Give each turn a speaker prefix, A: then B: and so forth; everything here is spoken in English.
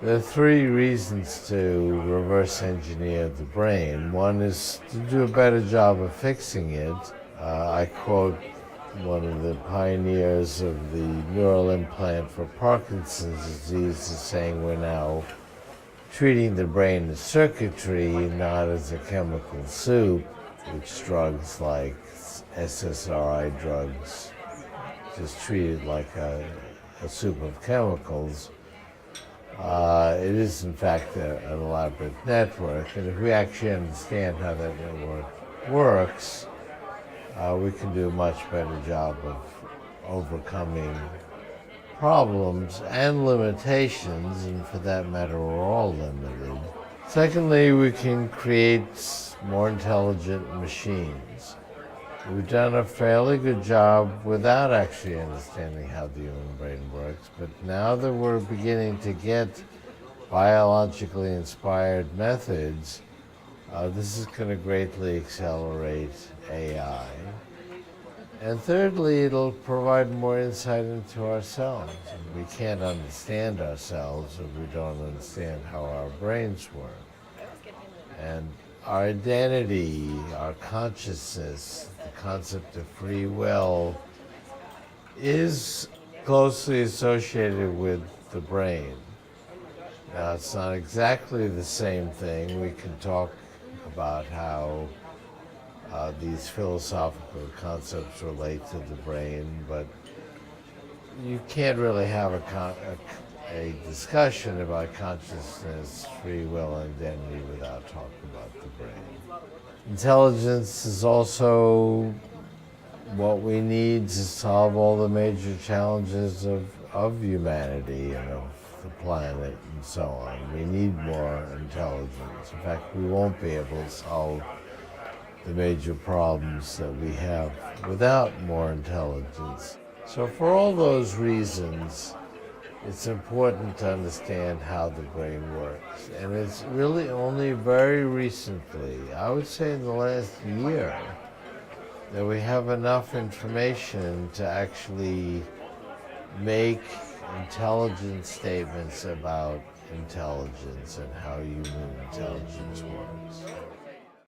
A: There are three reasons to reverse engineer the brain. One is to do a better job of fixing it. I quote one of the pioneers of the neural implant for Parkinson's disease as saying we're now treating the brain as circuitry, not as a chemical soup, which drugs like SSRI drugs just treated like a soup of chemicals. It is, in fact, an elaborate network, and if we actually understand how that network works, we can do a much better job of overcoming problems and limitations, and for that matter, we're all limited. Secondly, we can create more intelligent machines. We've done a fairly good job without actually understanding how the human brain works, but now that we're beginning to get biologically inspired methods, this is going to greatly accelerate AI. And thirdly, it'll provide more insight into ourselves. We can't understand ourselves if we don't understand how our brains work. And our identity, our consciousness, the concept of free will is closely associated with the brain. Now, it's not exactly the same thing. We can talk about how these philosophical concepts relate to the brain, but you can't really have a discussion about consciousness, free will, and identity without talking about the brain. Intelligence is also what we need to solve all the major challenges of humanity and of the planet and so on. We need more intelligence. In fact, we won't be able to solve the major problems that we have without more intelligence. So for all those reasons, it's important to understand how the brain works. And it's really only very recently, I would say in the last year, that we have enough information to actually make intelligent statements about intelligence and how human intelligence works.